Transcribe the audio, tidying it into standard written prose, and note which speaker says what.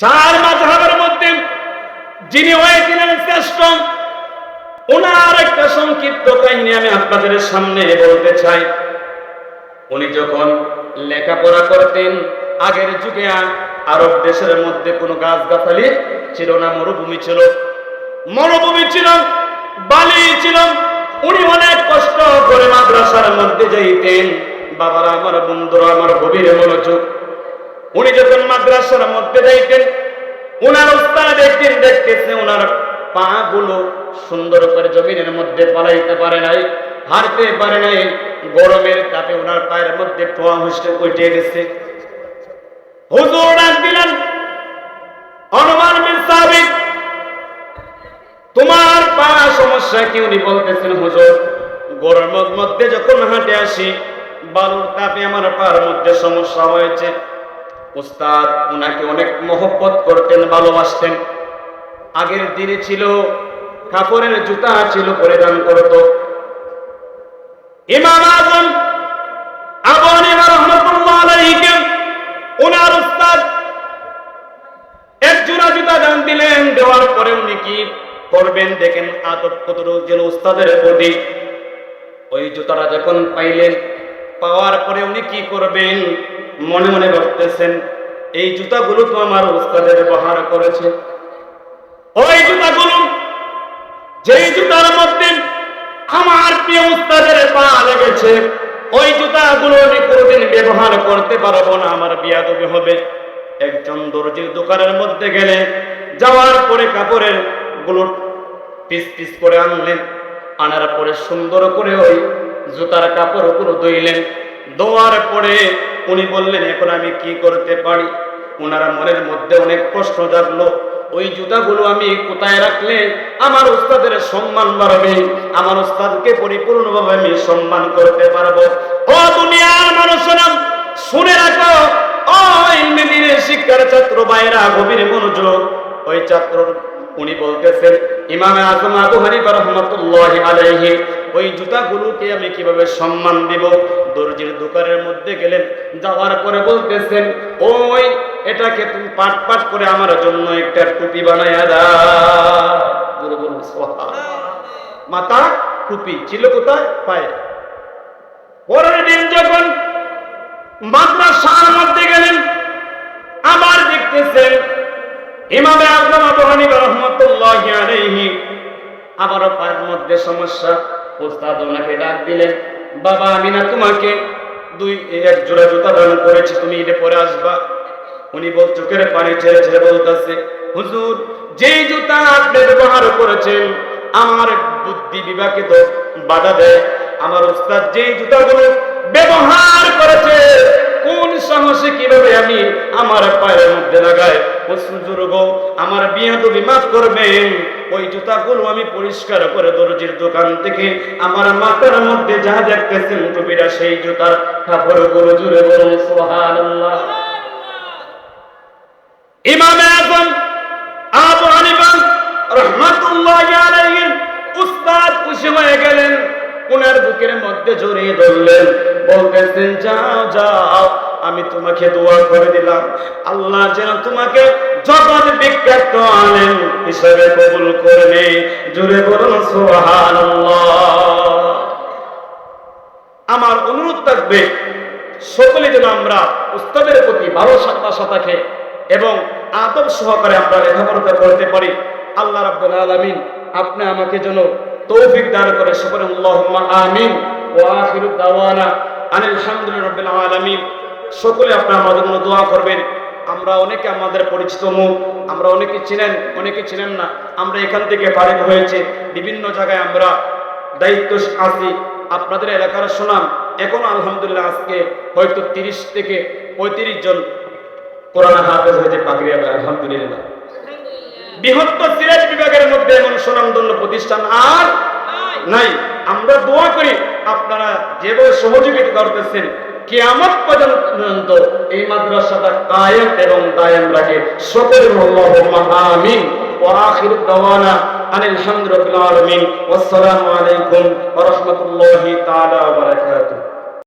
Speaker 1: চার মাযহাবের মধ্যে যিনি হয়েছিলেন শ্রেষ্ঠ, ওনার একটা সংক্ষিপ্ত কাহিনী আমি আপনাদের সামনে বলতে চাই। উনি যখন লেখাপড়া করতেন, আগের যুগে আরব দেশের মধ্যে কোনো গাছগাছালি ছিল না, মরুভূমি ছিল, বালি ছিল। উনি অনেক কষ্ট করে মাদ্রাসার মধ্যে যাইতেন। বাবারা আমার, বন্ধুরা আমার, গভীর মনোযোগ। উনি যখন মাদ্রাসার মধ্যে যাইতেন, ওনার উস্তাদ দেখতেন, দেখতেছে ওনার পা গুলো সুন্দর করে জমিনের মধ্যে পালাইতে পারে নাই, হাঁটতে পারে নাই। গরমের তাপে ওনার পায়ের মধ্যে টোয়া উঠে গেছে। হুজুর ডাক দিলেন, অনুমান বিন সাবিত, তোমার পা সমস্যা কি? উনি বলতেছেন, হুজুর, গরমের মধ্যে যখন হাঁটে আসি, বালুর তাপে আমার পায়ের মধ্যে সমস্যা হয়েছে। উস্তাদ উনাকে অনেক মহব্বত করতেন, ভালোবাসতেন। আগের দিনে ছিল কাপড়ের জুতা ছিল, পরিধান করত। ইমাম আযম আবু হানিফা রাহমাতুল্লাহ আলাইহি ওনার উস্তাদ এক জোড়া জুতা দান দিলেন। দেওয়ার পরে উনি কি করবেন দেখেন, আদব কতটুকু যেন উস্তাদের প্রতি। ওই জুতাটা যখন পাইলেন, পাওয়ার পরে উনি কি করবেন মনে মনে ভাবতেছেন, এই জুতাগুলো তো আমার উস্তাদের ব্যবহার করেছে। ওই জুতাগুলো, যেই জুতার মধ্যে আমার প্রিয় উস্তাদের পা লেগেছে, ওই জুতাগুলো আমি কোনদিন ব্যবহার করতে পারবো না, আমার বিয়াদবি হবে। একজন দর্জির দোকানের মধ্যে গেলে, যাওয়ার পরে কাপড়ের গুলো পিস পিস করে আনলেন। আনার পরে সুন্দর করে ওই জুতার কাপড়গুলো ধুইলেন। ধোয়ার পরে উনি বললেন, এখন আমি কি করতে পারি? ওনার মনের মধ্যে অনেক প্রশ্ন জাগলো, ওই জুতাগুলো আমি কোথায় রাখলে আমার উস্তাদের সম্মান বাড়বে, আমার উস্তাদকে পরিপূর্ণভাবে আমি সম্মান করতে পারবো। ও দুনিয়ার মানুষেরা, শুনে রাখো, ওই মেদিনের শিক্ষার ছাত্র ভাইরা, গভীর মনোযোগ। ওই ছাত্র উনি বলতেছেন, ইমাম আযম আবু হানিফা রাহমাতুল্লাহি আলাইহি, ওই জুতাগুলোকে আমি কিভাবে সম্মান দিব? দর্জির দোকানের মধ্যে গেলেন, যাওয়ার পরে বলতেছেন, ওই এটাকে তুমি পাট পাট করে আমার জন্য একটা টুপি বানায়া দাও। মাথা টুপি ছিল কোথায়? পায়ে। পরের দিন যখন মাদ্রাসার মধ্যে গেলেন, আবার দেখতেছেন ইমাম আযম আবু হানিফা রাহমাতুল্লাহি আলাইহি আবারও পায়ের মধ্যে সমস্যা। উস্তাদ ওনাকে ডাক দিলেন, বাবা, আমি না তোমাকে এক জোড়া জুতা দান করেছি, তুমি এটা পরে আসবা। উনি চোখের পানি ছেড়ে ছেড়ে বলতেছে, হুজুর, যেই জুতা আপনি ব্যবহার করেছেন, আমার বুদ্ধি বিবেকে তো বাধা দেয়। আমার উস্তাদ যেই জুতাগুলো ব্যবহার করেছে, কোন সাহসে কিভাবে আমি আমার পায়ের মধ্যে লাগাই? হুজুর গো, আমার বিয়াদবি মাফ করবেন। ওই জুতাগুলো আমি পরিষ্কার করে দর্জির দোকান থেকে আমার মাথার মধ্যে যা দেখতেছেন টুপিটা, সেই জুতার কাপড়গুলো, জুড়ে বলুন সুবহানাল্লাহ। ইমাম আযম আবু হানিফা রাহমাতুল্লাহি আলাইহি উস্তাদ খুশি হয়ে গেলেন, ওনার বুকের মধ্যে জড়িয়ে ধরলেন, বলতেছেন, যাও যাও, আমি তোমাকে দোয়া করে দিলাম, আল্লাহ যেন তোমাকে জগৎ বিখ্যাত আলেম হিসেবে কবুল করে নেয়। জোরে বলুন সুবহানাল্লাহ। আমার অনুরোধ থাকবে, সকলে যেন আমরা উস্তাদের প্রতি ভালোবাসা থাকে এবং আদব সহকারে আমরা লেখাপড়া করতে পারি। আল্লাহ রাব্বুল আলামিন আপনি আমাকে যেন তৌফিক দান করে, সকলে আল্লাহুম্মা আমিন। ওয়া আখিরু দাওয়ানা আনিল হামদুলিল্লাহি রাব্বিল আলামিন। সকলে আপনারা আমাদের জন্য দোয়া করবেন। আমরা অনেকে আমাদের পরিচিত মুখ, আমরা অনেকে চিনেন, অনেকে চিনেন না। আমরা এখান থেকে ফারিগ হয়েছে, বিভিন্ন জায়গায় আমরা দায়িত্ব আছি। আপনাদের এলাকার সুনাম এখন আলহামদুলিল্লাহ, আজকে হয়তো 30 থেকে 35 জন কোরআন হাফেজ হয়েছে পাগড়ি, আলহামদুলিল্লাহ। বৃহত্তর সিরাজ বিভাগের মধ্যে এমন সুনামধন্য প্রতিষ্ঠান আর নাই। আমরা দোয়া করি আপনারা যেভাবে সহযোগিতা করতেছেন, কিয়ামত পর্যন্ত এই মাদ্রাসাটা কায়েম এবং দায়েম রাখে। সকলে আল্লাহুম্মা আমিন। ওয়া আখিরু দাওয়ানা আনিল হামদুলিল্লাহি রাব্বিল আলামিন। ওয়াসসালামু আলাইকুম ওয়া রাহমাতুল্লাহি তাআলা ওয়া বারাকাতুহু।